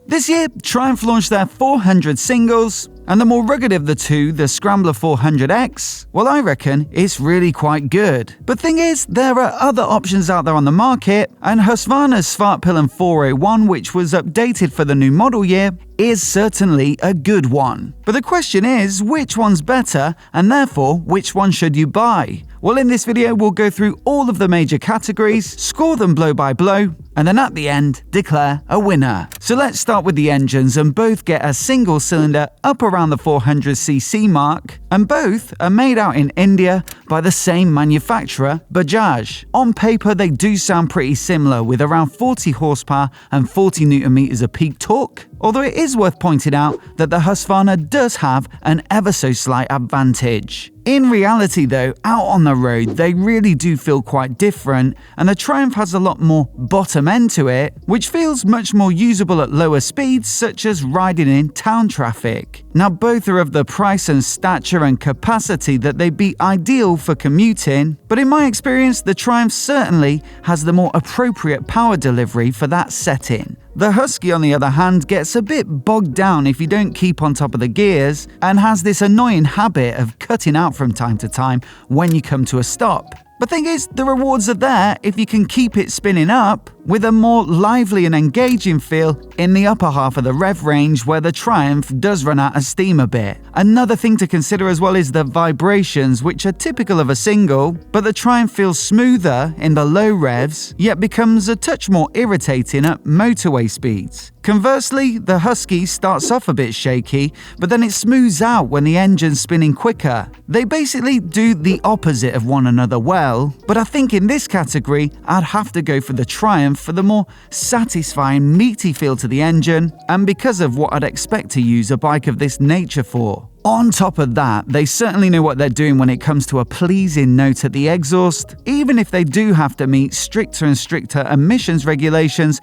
This year, Triumph launched their 400 singles, and the more rugged of the two, the Scrambler 400X, well, I reckon it's really quite good. But thing is, there are other options out there on the market, and Husqvarna's Svartpilen 401, which was updated for the new model year, is certainly a good one. But the question is, which one's better, and therefore, which one should you buy? Well, in this video, we'll go through all of the major categories, score them blow by blow, and then at the end, declare a winner. So let's start with the engines, and both get a single cylinder up around the 400cc mark, and both are made out in India by the same manufacturer, Bajaj. On paper, they do sound pretty similar, with around 40 horsepower and 40 Newton meters of peak torque, although it is worth pointing out that the Husqvarna does have an ever so slight advantage. In reality though, out on the road, they really do feel quite different, and the Triumph has a lot more bottom end to it, which feels much more usable at lower speeds, such as riding in town traffic. Now, both are of the price and stature and capacity that they'd be ideal for commuting, but in my experience, the Triumph certainly has the more appropriate power delivery for that setting. The Husky, on the other hand, gets a bit bogged down if you don't keep on top of the gears, and has this annoying habit of cutting out from time to time when you come to a stop. But thing is, the rewards are there if you can keep it spinning up, with a more lively and engaging feel in the upper half of the rev range, where the Triumph does run out of steam a bit. Another thing to consider as well is the vibrations, which are typical of a single, but the Triumph feels smoother in the low revs, yet becomes a touch more irritating at motorway speeds. Conversely, the Husky starts off a bit shaky, but then it smooths out when the engine's spinning quicker. They basically do the opposite of one another well, but I think in this category, I'd have to go for the Triumph for the more satisfying, meaty feel to the engine, and because of what I'd expect to use a bike of this nature for. On top of that, they certainly know what they're doing when it comes to a pleasing note at the exhaust, even if they do have to meet stricter and stricter emissions regulations.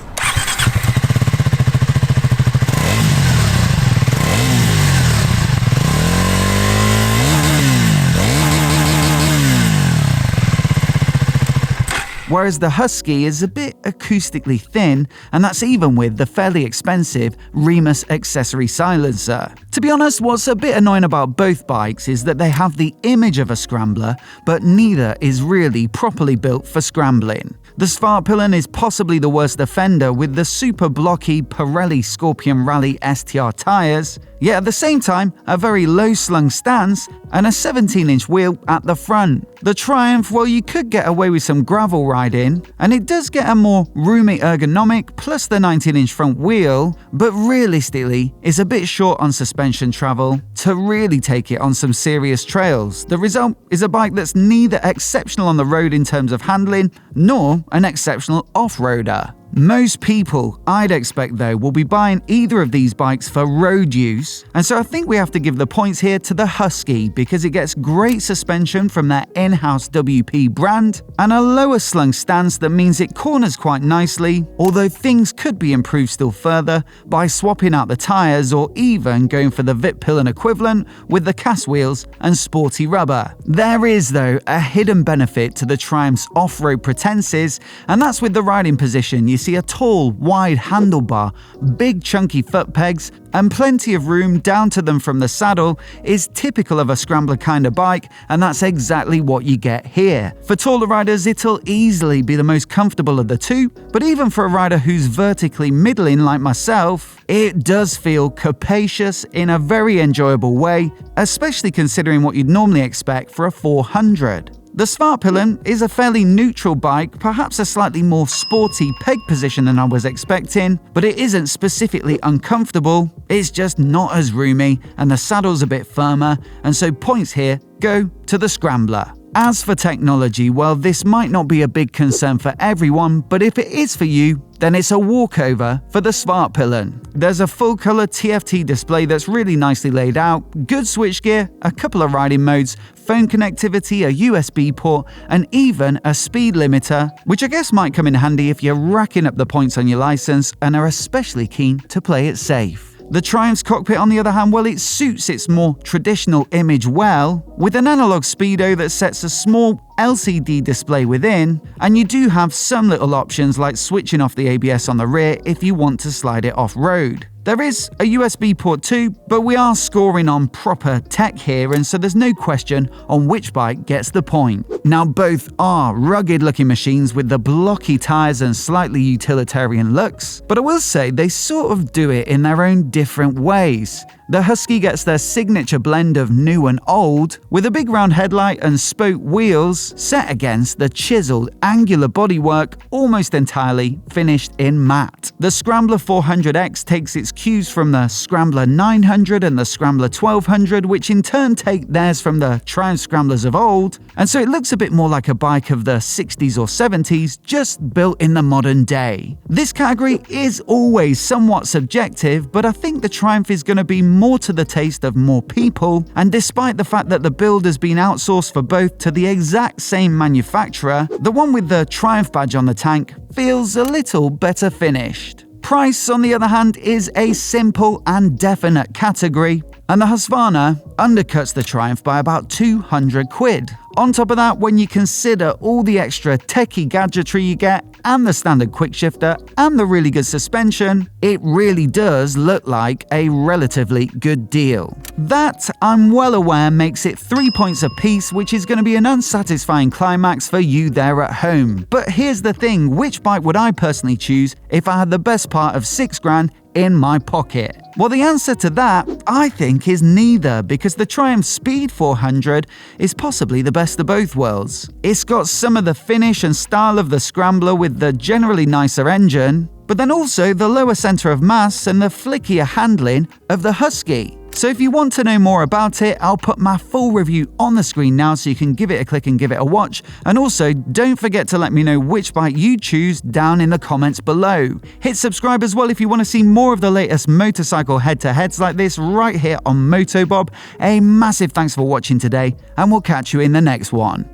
Whereas the Husky is a bit acoustically thin, and that's even with the fairly expensive Remus accessory silencer. To be honest, what's a bit annoying about both bikes is that they have the image of a scrambler, but neither is really properly built for scrambling. The Svartpilen is possibly the worst offender with the super blocky Pirelli Scorpion Rally STR tyres, yet at the same time a very low slung stance and a 17-inch wheel at the front. The Triumph, well, you could get away with some gravel riding, and it does get a more roomy ergonomic plus the 19-inch front wheel, but realistically is a bit short on suspension travel to really take it on some serious trails. The result is a bike that's neither exceptional on the road in terms of handling, nor an exceptional off-roader. Most people, I'd expect though, will be buying either of these bikes for road use, and so I think we have to give the points here to the Husky because it gets great suspension from their in-house WP brand and a lower slung stance that means it corners quite nicely, although things could be improved still further by swapping out the tyres or even going for the Vitpilen equivalent with the cast wheels and sporty rubber. There is though a hidden benefit to the Triumph's off-road pretenses, and that's with the riding position. You see a tall, wide handlebar, big chunky foot pegs, and plenty of room down to them from the saddle is typical of a scrambler kind of bike, and that's exactly what you get here. For taller riders, it'll easily be the most comfortable of the two, but even for a rider who's vertically middling like myself, it does feel capacious in a very enjoyable way, especially considering what you'd normally expect for a 400. The Svartpilen is a fairly neutral bike, perhaps a slightly more sporty peg position than I was expecting, but it isn't specifically uncomfortable, it's just not as roomy and the saddle's a bit firmer, and so points here go to the Scrambler. As for technology, well, this might not be a big concern for everyone, but if it is for you, then it's a walkover for the Svartpilen. There's a full-color TFT display that's really nicely laid out, good switchgear, a couple of riding modes, phone connectivity, a USB port, and even a speed limiter, which I guess might come in handy if you're racking up the points on your license and are especially keen to play it safe. The Triumph's cockpit, on the other hand, well, it suits its more traditional image well, with an analog speedo that sets a small LCD display within, and you do have some little options like switching off the ABS on the rear if you want to slide it off-road. There is a USB port too, but we are scoring on proper tech here, and so there's no question on which bike gets the point. Now, both are rugged-looking machines with the blocky tyres and slightly utilitarian looks, but I will say they sort of do it in their own different ways. The Husky gets their signature blend of new and old, with a big round headlight and spoke wheels set against the chiseled, angular bodywork almost entirely finished in matte. The Scrambler 400X takes its cues from the Scrambler 900 and the Scrambler 1200, which in turn take theirs from the Triumph Scramblers of old, and so it looks a bit more like a bike of the 60s or 70s, just built in the modern day. This category is always somewhat subjective, but I think the Triumph is going to be more to the taste of more people, and despite the fact that the build has been outsourced for both to the exact same manufacturer, the one with the Triumph badge on the tank feels a little better finished. Price, on the other hand, is a simple and definite category, and the Husqvarna undercuts the Triumph by about 200 quid. On top of that, when you consider all the extra techie gadgetry you get, and the standard quickshifter, and the really good suspension, it really does look like a relatively good deal. That, I'm well aware, makes it 3 points apiece, which is going to be an unsatisfying climax for you there at home. But here's the thing, which bike would I personally choose if I had the best part of £6,000 in my pocket? Well, the answer to that, I think, is neither, because the Triumph Speed 400 is possibly the best of both worlds. It's got some of the finish and style of the Scrambler with the generally nicer engine, but then also the lower centre of mass and the flickier handling of the Husky. So if you want to know more about it, I'll put my full review on the screen now so you can give it a click and give it a watch. And also, don't forget to let me know which bike you choose down in the comments below. Hit subscribe as well if you want to see more of the latest motorcycle head-to-heads like this right here on MOTOBOB. A massive thanks for watching today, and we'll catch you in the next one.